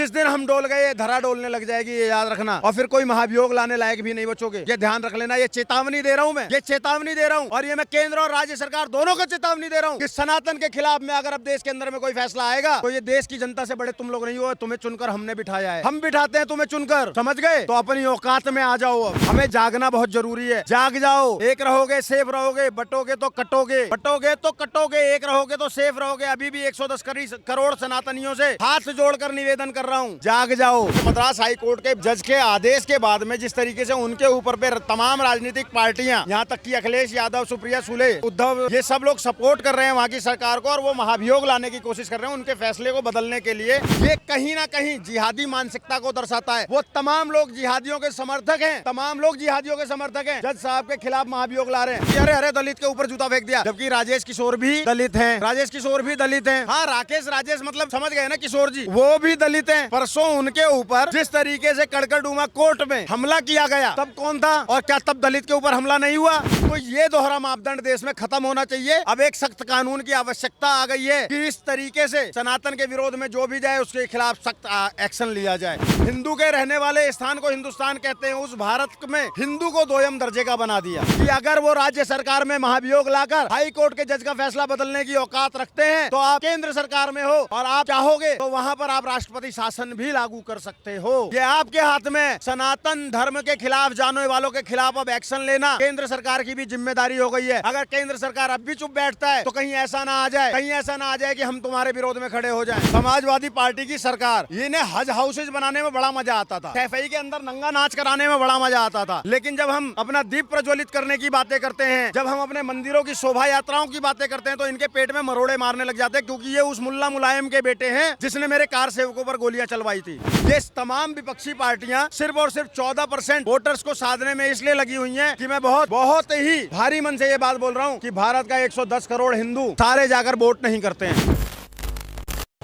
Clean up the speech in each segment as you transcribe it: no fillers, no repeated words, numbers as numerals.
जिस दिन हम डोल गए धरा डोलने लग जाएगी, ये याद रखना। और फिर कोई महाभियोग लाने लायक भी नहीं बचोगे, ये ध्यान रख लेना। ये चेतावनी दे रहा हूँ मैं, ये चेतावनी दे रहा हूँ, और ये मैं केंद्र और राज्य सरकार दोनों को चेतावनी दे रहा हूँ कि सनातन के खिलाफ में अगर अब देश के अंदर में कोई फैसला आएगा तो ये देश की जनता से बड़े तुम लोग नहीं हो, तुम्हें चुनकर हमने बिठाया है, हम बिठाते हैं तुम्हें चुनकर, समझ गए? तो अपनी औकात में आ जाओ। हमें जागना बहुत जरूरी है, जाग जाओ। एक रहोगे सेफ रहोगे, बटोगे तो कटोगे, बटोगे तो कटोगे, एक रहोगे तो सेफ रहोगे। अभी भी 110 करोड़ सनातनियों से हाथ जोड़कर निवेदन कर रहा हूँ, जाग जाओ। मद्रास हाई कोर्ट के जज के आदेश के बाद में जिस तरीके से उनके ऊपर पे तमाम राजनीतिक पार्टियां, यहाँ तक कि अखिलेश यादव, सुप्रिया सुले, उद्धव, ये सब लोग सपोर्ट कर रहे हैं वहाँ की सरकार को, और वो महाभियोग लाने की कोशिश कर रहे हैं उनके फैसले को बदलने के लिए। ये कहीं ना कहीं जिहादी मानसिकता को दर्शाता है। वो तमाम लोग जिहादियों के समर्थक हैं, तमाम लोग जिहादियों के समर्थक हैं, जज साहब के खिलाफ महाभियोग ला रहे हैं। अरे अरे दलित के ऊपर जूता फेंक दिया, जबकि राजेश किशोर भी दलित हैं, राजेश किशोर भी दलित हैं। हाँ, राजेश मतलब समझ गए ना, किशोर जी वो भी दलित हैं। परसों उनके ऊपर जिस तरीके से कड़कड़डूमा कोर्ट में हमला किया गया, तब कौन था और क्या तब दलित के ऊपर हमला नहीं हुआ? तो ये दोहरा मापदंड देश में खत्म होना चाहिए। अब एक सख्त कानून की आवश्यकता आ गई है कि इस तरीके से सनातन के विरोध में जो भी जाए उसके खिलाफ सख्त एक्शन लिया जाए। हिंदू के रहने वाले स्थान को हिंदुस्तान कहते हैं, उस भारत में हिंदू को दोयम दर्जे का बना दिया कि अगर वो राज्य सरकार में महाभियोग लाकर हाई कोर्ट के जज का फैसला बदलने की औकात रखते हैं तो आप केंद्र सरकार में हो और आप चाहोगे तो वहाँ पर आप राष्ट्रपति शासन भी लागू कर सकते हो। ये आपके हाथ में। सनातन धर्म के खिलाफ जाने वालों के खिलाफ अब एक्शन लेना केंद्र सरकार की भी जिम्मेदारी हो गई है। अगर केंद्र सरकार अब भी चुप बैठता है तो कहीं ऐसा ना आ जाए, कहीं ऐसा ना आ जाए कि हम तुम्हारे विरोध में खड़े हो जाएं। समाजवादी पार्टी की सरकार, इन्हें हज हाउसेज बनाने में बड़ा मजा आता था, कैफे के अंदर नंगा नाच कराने में बड़ा मजा आता था, लेकिन जब हम अपना दीप प्रज्वलित करने की बातें करते हैं, जब हम अपने मंदिरों की शोभा यात्राओं की बातें करते हैं तो इनके पेट में मरोड़े मारने लग जाते हैं, क्योंकि ये उस मुल्ला मुलायम के बेटे हैं जिसने मेरे कार सेवकों पर गोलियां चलवाई थी। ये तमाम विपक्षी पार्टियां सिर्फ और सिर्फ 14% वोटर्स को साधने में इसलिए लगी हुई हैं कि मैं बहुत ही भारी मन से ये बात बोल रहा हूं कि भारत का 110 करोड़ हिंदू सारे जाकर वोट नहीं करते हैं।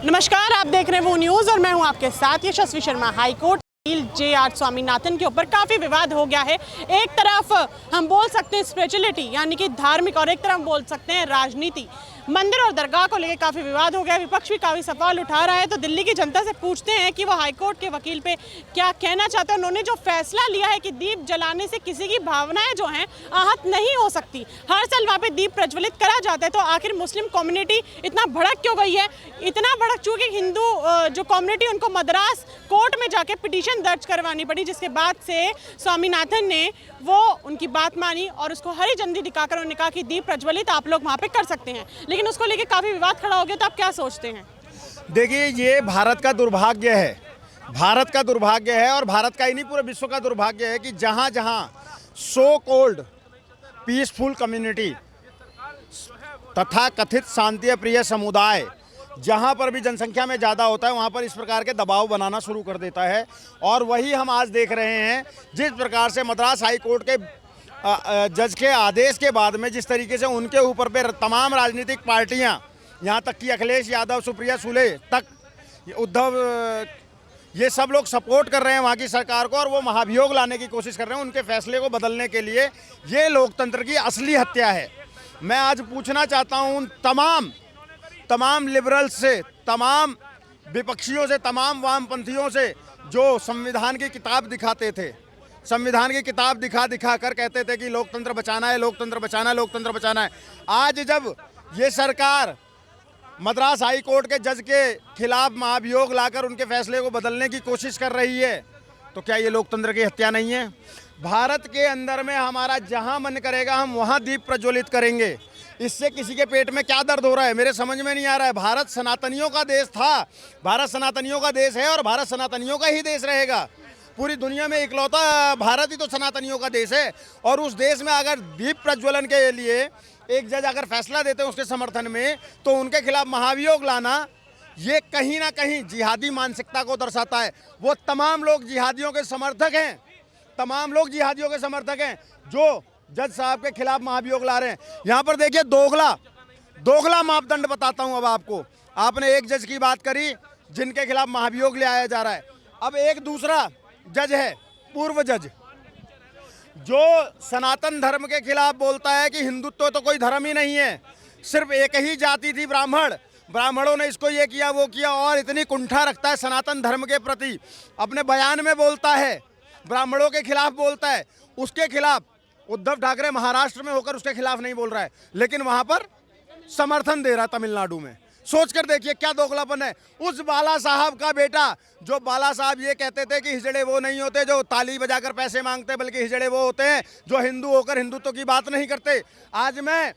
नमस्कार, आप देख रहे हैं वो न्यूज और मैं हूं आपके साथ यशस्वी शर्मा। High court J R. स्वामीनाथन के ऊपर काफी विवाद हो गया है। एक तरफ हम बोल सकते हैं स्पिरिचुअलिटी यानी कि धार्मिक, और एक तरफ हम बोल सकते हैं राजनीति। मंदिर और दरगाह को लेकर काफी विवाद हो गया, विपक्ष भी काफी सवाल उठा रहा है। तो दिल्ली की जनता से पूछते हैं कि वो हाईकोर्ट के वकील पे क्या कहना चाहते हैं। उन्होंने जो फैसला लिया है कि दीप जलाने से किसी की भावनाएं जो हैं आहत नहीं हो सकती, हर साल वहाँ पे दीप प्रज्वलित करा जाता है, तो आखिर मुस्लिम कम्युनिटी इतना भड़क क्यों गई है? इतना भड़क चूंकि हिंदू जो कम्युनिटी, उनको मद्रास कोर्ट में जाके पिटीशन दर्ज करवानी पड़ी, जिसके बाद से स्वामीनाथन ने वो उनकी बात मानी और उसको हरी झंडी दिखाकर उन्होंने कहा कि दीप प्रज्वलित आप लोग वहाँ पे कर सकते हैं। लेकिन उसको लेके काफी विवाद खड़ा हो गया, तो आप क्या सोचते हैं? देखिए, ये भारत का दुर्भाग्य है, भारत का दुर्भाग्य है, और भारत का ही नहीं पूरे विश्व का दुर्भाग्य है कि जहाँ जहाँ सो कॉल्ड पीसफुल कम्युनिटी तथा कथित शांति प्रिय समुदाय, जहाँ पर भी जनसंख्या में ज़्यादा होता है वहाँ पर इस प्रकार के दबाव बनाना शुरू कर देता है। और वही हम आज देख रहे हैं, जिस प्रकार से मद्रास हाई कोर्ट के जज के आदेश के बाद में जिस तरीके से उनके ऊपर पे तमाम राजनीतिक पार्टियां, यहाँ तक कि अखिलेश यादव, सुप्रिया सुले तक, उद्धव, ये सब लोग सपोर्ट कर रहे हैं वहाँ की सरकार को, और वो महाभियोग लाने की कोशिश कर रहे हैं उनके फैसले को बदलने के लिए। ये लोकतंत्र की असली हत्या है। मैं आज पूछना चाहता हूँ तमाम लिबरल्स से, तमाम विपक्षियों से, तमाम वामपंथियों से जो संविधान की किताब दिखाते थे, संविधान की किताब दिखा कर कहते थे कि लोकतंत्र बचाना है, लोकतंत्र बचाना है, लोकतंत्र बचाना है। आज जब ये सरकार मद्रास हाई कोर्ट के जज के खिलाफ महाभियोग लाकर उनके फैसले को बदलने की कोशिश कर रही है, तो क्या ये लोकतंत्र की हत्या नहीं है? भारत के अंदर में हमारा जहां मन करेगा हम वहां दीप प्रज्वलित करेंगे। इससे किसी के पेट में क्या दर्द हो रहा है, मेरे समझ में नहीं आ रहा है। भारत सनातनियों का देश था, भारत सनातनियों का देश है और भारत सनातनियों का ही देश रहेगा। पूरी दुनिया में इकलौता भारत ही तो सनातनियों का देश है। और उस देश में अगर दीप प्रज्वलन के लिए एक जज अगर फैसला देते हैं उसके समर्थन में, तो उनके खिलाफ महाभियोग लाना ये कहीं ना कहीं जिहादी मानसिकता को दर्शाता है। वो तमाम लोग जिहादियों के समर्थक हैं, तमाम लोग जिहादियों के समर्थक हैं जो जज साहब के खिलाफ महाभियोग ला रहे हैं। यहाँ पर देखिए दोगला मापदंड बताता हूँ अब आपको। आपने एक जज की बात करी जिनके खिलाफ महाभियोग ले आया जा रहा है, अब एक दूसरा जज है, पूर्व जज, जो सनातन धर्म के खिलाफ बोलता है कि हिंदुत्व तो कोई धर्म ही नहीं है, सिर्फ एक ही जाति थी ब्राह्मण, ब्राह्मणों ने इसको ये किया वो किया, और इतनी कुंठा रखता है सनातन धर्म के प्रति, अपने बयान में बोलता है, ब्राह्मणों के खिलाफ बोलता है। उसके खिलाफ उद्धव ठाकरे महाराष्ट्र में होकर उसके खिलाफ नहीं बोल रहा है, लेकिन वहां पर समर्थन दे रहा है तमिलनाडु में। सोच कर देखिए क्या दोगलापन है। उस बाला साहब का बेटा, जो बाला साहब ये कहते थे कि हिजड़े वो नहीं होते जो ताली बजाकर पैसे मांगते, बल्कि हिजड़े वो होते हैं जो हिंदू होकर हिंदुत्व की बात नहीं करते। आज मैं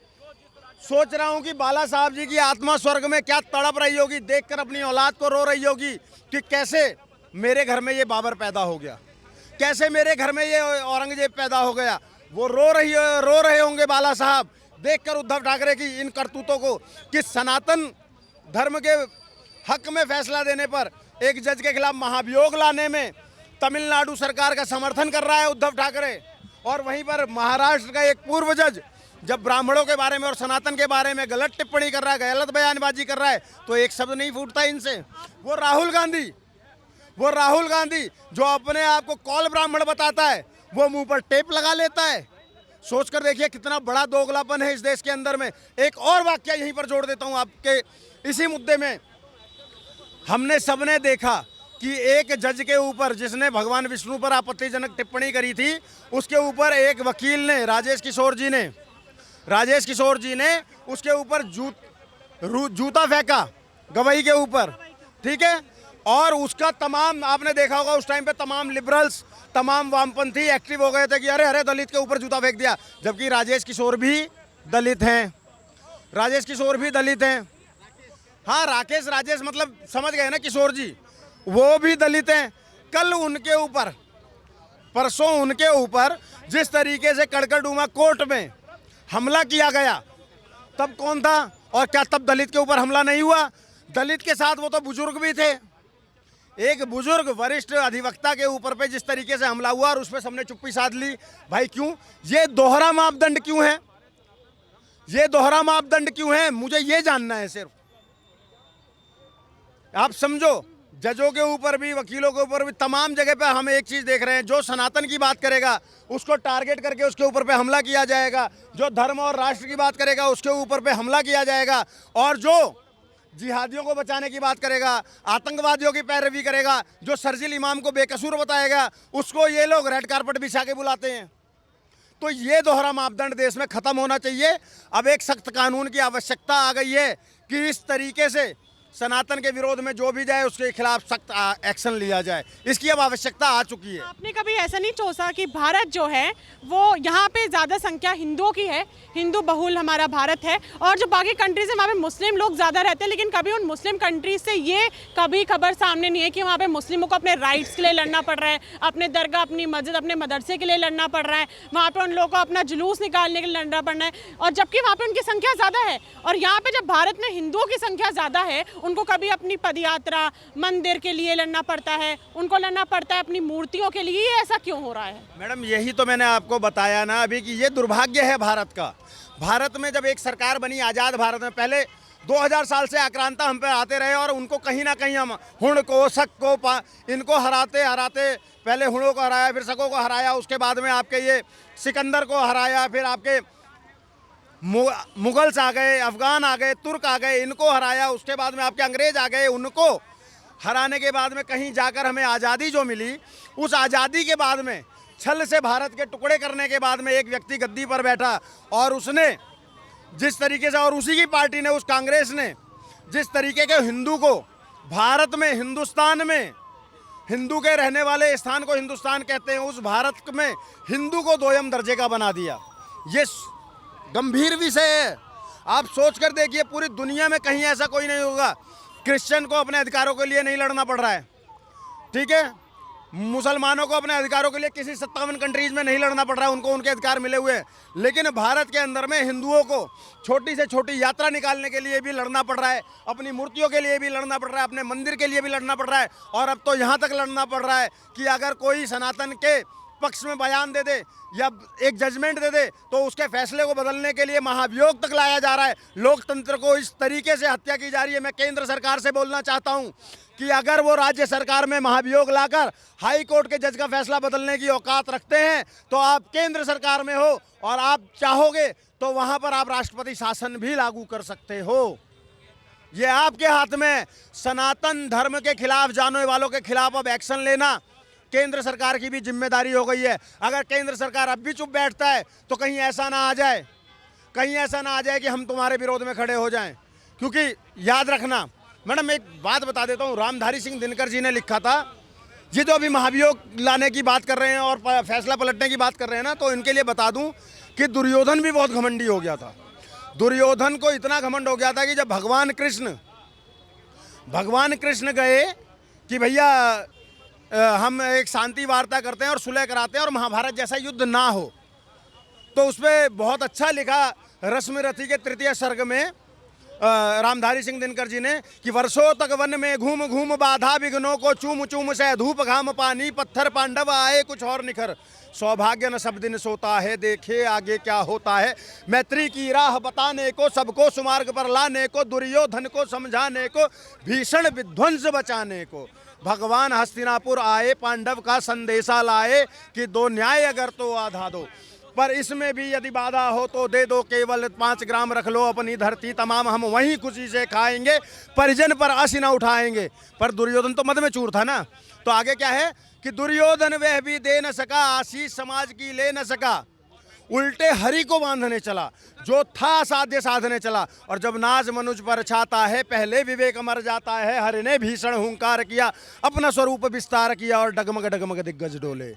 सोच रहा हूं कि बाला साहब जी की आत्मा स्वर्ग में क्या तड़प रही होगी, देखकर अपनी औलाद को रो रही होगी कि कैसे मेरे घर में ये बाबर पैदा हो गया, कैसे मेरे घर में ये औरंगजेब पैदा हो गया। वो रो रहे होंगे बाला साहब देखकर उद्धव ठाकरे की इन करतूतों को, कि सनातन धर्म के हक में फैसला देने पर एक जज के खिलाफ महाभियोग लाने में तमिलनाडु सरकार का समर्थन कर रहा है उद्धव ठाकरे। और वहीं पर महाराष्ट्र का एक पूर्व जज जब ब्राह्मणों के बारे में और सनातन के बारे में गलत टिप्पणी कर रहा है, गलत बयानबाजी कर रहा है, तो एक शब्द नहीं फूटता इनसे। वो राहुल गांधी जो अपने आप को कौल ब्राह्मण बताता है, वो मुंह पर टेप लगा लेता है। सोचकर देखिए कितना बड़ा दोगलापन है इस देश के अंदर में। एक और वाक्य यहीं पर जोड़ देता हूं आपके इसी मुद्दे में। हमने सबने देखा कि एक जज के ऊपर जिसने भगवान विष्णु पर आपत्तिजनक टिप्पणी करी थी, उसके ऊपर एक वकील ने, राजेश किशोर जी ने उसके ऊपर जूता फेंका गवाही के ऊपर, ठीक है। और उसका तमाम, आपने देखा होगा उस टाइम पे तमाम लिबरल्स, तमाम वामपंथी एक्टिव हो गए थे कि अरे अरे दलित के ऊपर जूता फेंक दिया, जबकि राजेश किशोर भी दलित हैं। हाँ, राजेश मतलब समझ गए ना, किशोर जी वो भी दलित हैं। कल उनके ऊपर, परसों उनके ऊपर जिस तरीके से कड़कड़डूमा कोर्ट में हमला किया गया, तब कौन था? और क्या तब दलित के ऊपर हमला नहीं हुआ? दलित के साथ वो तो बुजुर्ग भी थे। एक बुजुर्ग वरिष्ठ अधिवक्ता के ऊपर पे जिस तरीके से हमला हुआ और उसमें सबने चुप्पी साध ली। भाई क्यों? ये दोहरा मापदंड क्यों है? मुझे ये जानना है सिर्फ। आप समझो, जजों के ऊपर भी, वकीलों के ऊपर भी, तमाम जगह पे हम एक चीज देख रहे हैं, जो सनातन की बात करेगा उसको टारगेट करके उसके ऊपर पे हमला किया जाएगा, जो धर्म और राष्ट्र की बात करेगा उसके ऊपर पे हमला किया जाएगा, और जो जिहादियों को बचाने की बात करेगा, आतंकवादियों की पैरवी करेगा, जो शर्जिल इमाम को बेकसूर बताएगा, उसको ये लोग रेड कार्पेट बिछा के बुलाते हैं। तो ये दोहरा मापदंड देश में खत्म होना चाहिए। अब एक सख्त कानून की आवश्यकता आ गई है कि इस तरीके से सनातन के विरोध में जो भी जाए उसके खिलाफ सख्त एक्शन लिया जाए। इसकी अब आवश्यकता आ चुकी है। आपने कभी ऐसा नहीं सोचा कि भारत जो है वो यहाँ पे ज़्यादा संख्या हिंदुओं की है, हिंदू बहुल हमारा भारत है, और जो बाकी कंट्रीज है वहाँ पे मुस्लिम लोग ज़्यादा रहते हैं, लेकिन कभी उन मुस्लिम कंट्रीज से ये कभी खबर सामने नहीं है कि वहाँ पे मुस्लिमों को अपने राइट्स के लिए लड़ना पड़ रहा है, अपने दरगाह, अपनी मस्जिद, अपने मदरसे के लिए लड़ना पड़ रहा है, वहाँ पर उन लोगों को अपना जुलूस निकालने के लिए लड़ना पड़ना है, और जबकि वहाँ पर उनकी संख्या ज़्यादा है। और यहाँ पर जब भारत में हिंदुओं की संख्या ज़्यादा है, उनको कभी अपनी पदयात्रा, मंदिर के लिए लड़ना पड़ता है, उनको लड़ना पड़ता है अपनी मूर्तियों के लिए। ये ऐसा क्यों हो रहा है? मैडम, यही तो मैंने आपको बताया ना अभी कि ये दुर्भाग्य है भारत का। भारत में जब एक सरकार बनी, आज़ाद भारत में, पहले 2000 साल से आक्रांता हम पे आते रहे, और उनको कहीं ना कहीं हम हुण को, शक को, इनको हराते हराते, पहले हुणों को हराया, फिर शकों को हराया, उसके बाद में आपके ये सिकंदर को हराया, फिर आपके मुगल्स आ गए, अफगान आ गए, तुर्क आ गए, इनको हराया, उसके बाद में आपके अंग्रेज आ गए, उनको हराने के बाद में कहीं जाकर हमें आज़ादी जो मिली, उस आज़ादी के बाद में छल से भारत के टुकड़े करने के बाद में एक व्यक्ति गद्दी पर बैठा, और उसने जिस तरीके से, और उसी की पार्टी ने, उस कांग्रेस ने जिस तरीके के हिंदू को भारत में, हिंदुस्तान में, हिंदू के रहने वाले स्थान को हिंदुस्तान कहते हैं, उस भारत में हिंदू को दोयम दर्जे का बना दिया। ये गंभीर विषय है। आप सोच कर देखिए, पूरी दुनिया में कहीं ऐसा कोई नहीं होगा। क्रिश्चियन को अपने अधिकारों के लिए नहीं लड़ना पड़ रहा है, ठीक है। मुसलमानों को अपने अधिकारों के लिए किसी 57 कंट्रीज में नहीं लड़ना पड़ रहा है, उनको उनके अधिकार मिले हुए हैं। लेकिन भारत के अंदर में हिंदुओं को छोटी से छोटी यात्रा निकालने के लिए भी लड़ना पड़ रहा है, अपनी मूर्तियों के लिए भी लड़ना पड़ रहा है, अपने मंदिर के लिए भी लड़ना पड़ रहा है, और अब तो यहाँ तक लड़ना पड़ रहा है कि अगर कोई सनातन के पक्ष में बयान दे दे या एक जजमेंट दे दे, तो उसके फैसले को बदलने के लिए महाभियोग तक लाया जा रहा है। लोकतंत्र को इस तरीके से हत्या की जा रही है। मैं केंद्र सरकार से बोलना चाहता हूं कि अगर वो राज्य सरकार में महाभियोग लाकर हाई कोर्ट के जज का फैसला बदलने की औकात रखते हैं, तो आप केंद्र सरकार में हो और आप चाहोगे तो वहां पर आप राष्ट्रपति शासन भी लागू कर सकते हो। ये आपके हाथ में। सनातन धर्म के खिलाफ जाने वालों के खिलाफ अब एक्शन लेना केंद्र सरकार की भी जिम्मेदारी हो गई है। अगर केंद्र सरकार अब भी चुप बैठता है तो कहीं ऐसा ना आ जाए, कहीं ऐसा ना आ जाए कि हम तुम्हारे विरोध में खड़े हो जाएं। क्योंकि याद रखना मैडम, एक बात बता देता हूँ, रामधारी सिंह दिनकर जी ने लिखा था, ये जो अभी महाभियोग लाने की बात कर रहे हैं और फैसला पलटने की बात कर रहे हैं ना, तो इनके लिए बता दूं कि दुर्योधन भी बहुत घमंडी हो गया था। दुर्योधन को इतना घमंड हो गया था कि जब भगवान कृष्ण गए कि भैया हम एक शांति वार्ता करते हैं और सुलह कराते हैं और महाभारत जैसा युद्ध ना हो, तो उस पर बहुत अच्छा लिखा रश्मिरथी के तृतीय सर्ग में रामधारी सिंह दिनकर जी ने कि वर्षों तक वन में घूम घूम बाधा विघ्नों को चूम चूम से धूप घाम पानी पत्थर पांडव आए कुछ और निखर, सौभाग्य न सब दिन सोता है देखे आगे क्या होता है, मैत्री की राह बताने को सबको सुमार्ग पर लाने को, दुर्योधन को समझाने को भीषण विध्वंस बचाने को, भगवान हस्तिनापुर आए पांडव का संदेशा लाए कि दो न्याय अगर तो आधा दो, पर इसमें भी यदि बाधा हो तो दे दो, केवल 5 ग्राम रख लो अपनी धरती तमाम हम वहीं खुशी से खाएंगे, परिजन पर आसी न उठाएंगे। पर दुर्योधन तो मद में चूर था ना, तो आगे क्या है कि दुर्योधन वह भी दे न सका, आशीष समाज की ले न सका, उल्टे हरि को बांधने चला, जो था साध्य साधने चला, और जब नाज मनुज पर छाता है पहले विवेक मर जाता है, हरि ने भीषण हुंकार किया अपना स्वरूप विस्तार किया और डगमग डगमग दिग्गज डोले,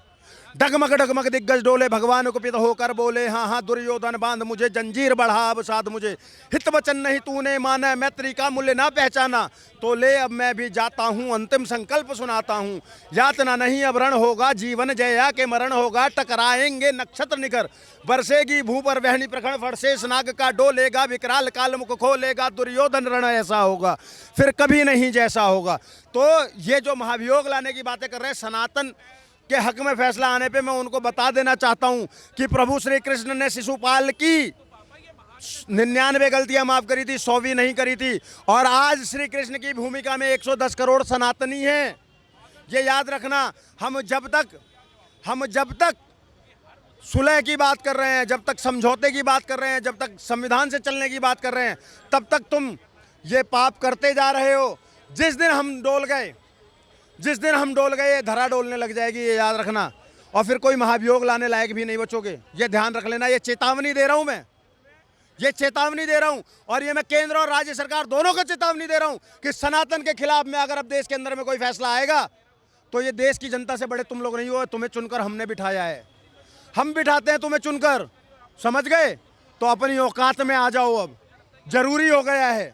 डगमग डगमग दिग्गज डोले, भगवान कुपित होकर बोले हाँ हाँ दुर्योधन बांध मुझे जंजीर बढ़ा अब साध मुझे, हित वचन नहीं तूने माना मैत्री का मूल्य ना पहचाना, तो ले अब मैं भी जाता हूँ अंतिम संकल्प सुनाता हूँ, यातना नहीं अब रण होगा जीवन जया के मरण होगा, टकराएंगे नक्षत्र निकर बरसेगी भू पर वहनी प्रखंड फड़शेष नाग का डोलेगा, विकराल काल मुख खोलेगा, दुर्योधन रण ऐसा होगा फिर कभी नहीं जैसा होगा। तो ये जो महाभियोग लाने की बातें कर रहे हैं, सनातन के हक में फैसला आने पे मैं उनको बता देना चाहता हूं कि प्रभु श्री कृष्ण ने शिशुपाल की 99 गलतियां माफ करी थी, 100वीं नहीं करी थी, और आज श्री कृष्ण की भूमिका में 110 करोड़ सनातनी हैं। ये याद रखना, हम जब तक सुलह की बात कर रहे हैं, जब तक समझौते की बात कर रहे हैं, जब तक संविधान से चलने की बात कर रहे हैं, तब तक तुम ये पाप करते जा रहे हो। जिस दिन हम डोल गए धरा डोलने लग जाएगी, ये याद रखना, और फिर कोई महाभियोग लाने लायक भी नहीं बचोगे। ये ध्यान रख लेना, ये चेतावनी दे रहा हूं मैं, ये चेतावनी दे रहा हूं, और ये मैं केंद्र और राज्य सरकार दोनों को चेतावनी दे रहा हूं कि सनातन के खिलाफ में अगर अब देश के अंदर में कोई फैसला आएगा तो ये देश की जनता से बड़े तुम लोग नहीं हो, तुम्हें चुनकर हमने बिठाया है, हम बिठाते हैं तुम्हें चुनकर, समझ गए? तो अपनी औकात में आ जाओ, अब जरूरी हो गया है।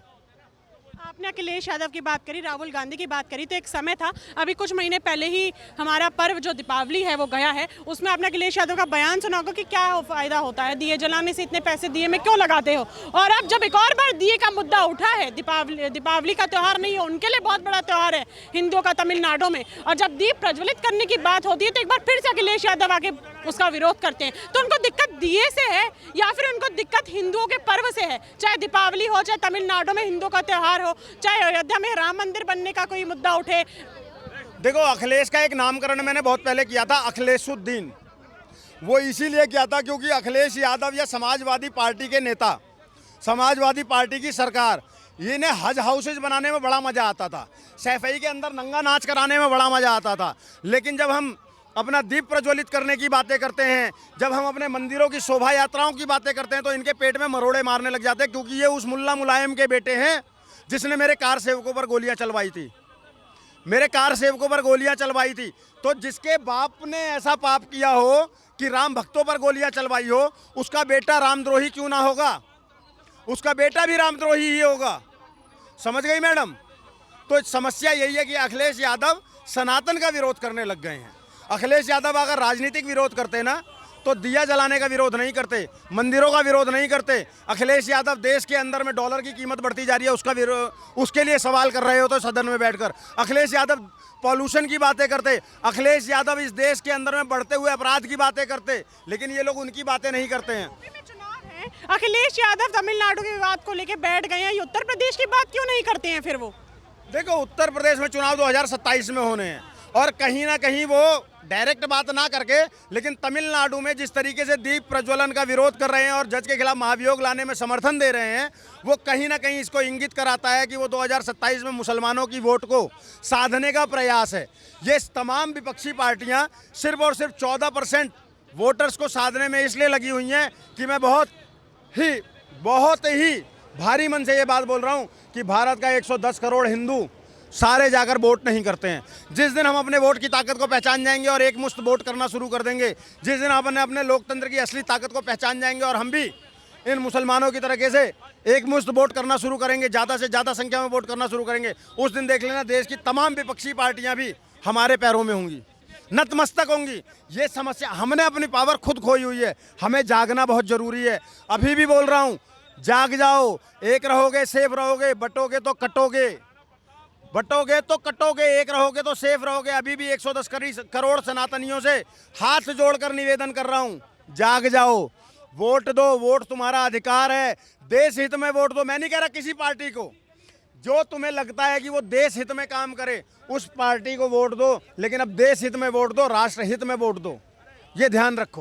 आपने अखिलेश यादव की बात करी, राहुल गांधी की बात करी, तो एक समय था अभी कुछ महीने पहले ही हमारा पर्व जो दीपावली है वो गया है, उसमें आपने अखिलेश यादव का बयान सुना होगा कि क्या फायदा होता है, दिए जलाने से इतने पैसे दिए में क्यों लगाते हो। और अब जब एक और बार दिए का मुद्दा उठा है, दीपावली का त्यौहार नहीं है, उनके लिए बहुत बड़ा त्यौहार है हिंदुओं का तमिलनाडु में, और जब दीप प्रज्वलित करने की बात होती है तो एक बार फिर से अखिलेश यादव आके उसका विरोध करते हैं। तो उनको दिक्कत दिए से है या फिर उनको दिक्कत हिंदुओं के पर्व से है? चाहे दीपावली हो, चाहे तमिलनाडु में हिंदुओं का त्यौहार हो, चाहे अयोध्या में राम मंदिर बनने का कोई मुद्दा उठे। देखो, अखिलेश का एक नामकरण मैंने बहुत पहले किया था, अखिलेशुद्दीन। वो इसीलिए किया था क्योंकि अखिलेश यादव या समाजवादी पार्टी के नेता, समाजवादी पार्टी की सरकार, इन्हें हज हाउसेज बनाने में बड़ा मजा आता था, सैफई के अंदर नंगा नाच कराने में बड़ा मजा आता था। लेकिन जब हम अपना दीप प्रज्वलित करने की बातें करते हैं, जब हम अपने मंदिरों की शोभा यात्राओं की बातें करते हैं, तो इनके पेट में मरोड़े मारने लग जाते हैं, क्योंकि ये उस मुल्ला मुलायम के बेटे हैं जिसने मेरे कार सेवकों पर गोलियां चलवाई थी, मेरे कार सेवकों पर गोलियां चलवाई थी। तो जिसके बाप ने ऐसा पाप किया हो कि राम भक्तों पर गोलियां चलवाई हो, उसका बेटा रामद्रोही क्यों ना होगा? उसका बेटा भी रामद्रोही ही होगा। समझ गई मैडम? तो समस्या यही है कि अखिलेश यादव सनातन का विरोध करने लग गए हैं। अखिलेश यादव अगर राजनीतिक विरोध करते ना तो दिया जलाने का विरोध नहीं करते, मंदिरों का विरोध नहीं करते। अखिलेश यादव देश के अंदर में डॉलर की कीमत बढ़ती जा रही है, उसके लिए सवाल कर रहे हो तो सदन में बैठकर। अखिलेश यादव पॉल्यूशन की बातें करते, अखिलेश यादव इस देश के अंदर में बढ़ते हुए अपराध की बातें करते, लेकिन ये लोग उनकी बातें नहीं करते हैं। अखिलेश यादव तमिलनाडु के विवाद को लेकर बैठ गए हैं, उत्तर प्रदेश की बात क्यों नहीं करते हैं फिर वो? देखो, उत्तर प्रदेश में चुनाव 2027 में होने हैं, और कहीं ना कहीं वो डायरेक्ट बात ना करके, लेकिन तमिलनाडु में जिस तरीके से दीप प्रज्वलन का विरोध कर रहे हैं और जज के खिलाफ महाभियोग लाने में समर्थन दे रहे हैं, वो कहीं ना कहीं इसको इंगित कराता है कि वो 2027 में मुसलमानों की वोट को साधने का प्रयास है। ये तमाम विपक्षी पार्टियां सिर्फ और सिर्फ 14% वोटर्स को साधने में इसलिए लगी हुई हैं कि मैं बहुत ही भारी मन से ये बात बोल रहा हूं कि भारत का 110 करोड़ हिंदू सारे जाकर वोट नहीं करते हैं। जिस दिन हम अपने वोट की ताकत को पहचान जाएंगे और एक मुश्त वोट करना शुरू कर देंगे, जिस दिन हम अपने लोकतंत्र की असली ताकत को पहचान जाएंगे और हम भी इन मुसलमानों की तरीके से एक मुश्त वोट करना शुरू करेंगे, ज़्यादा से ज़्यादा संख्या में वोट करना शुरू करेंगे, उस दिन देख लेना देश की तमाम विपक्षी पार्टियां भी हमारे पैरों में होंगी, नतमस्तक होंगी। ये समस्या, हमने अपनी पावर खुद खोई हुई है, हमें जागना बहुत ज़रूरी है। अभी भी बोल रहा हूँ, जाग जाओ, एक रहोगे सेफ रहोगे, बटोगे तो कटोगे, एक रहोगे तो सेफ रहोगे। अभी भी 110 करोड़ सनातनियों से हाथ जोड़कर निवेदन कर रहा हूं, जाग जाओ, वोट दो, वोट तुम्हारा अधिकार है, देश हित में वोट दो। मैं नहीं कह रहा किसी पार्टी को, जो तुम्हें लगता है कि वो देश हित में काम करे उस पार्टी को वोट दो, लेकिन अब देश हित में वोट दो, राष्ट्र हित में वोट दो, ये ध्यान रखो।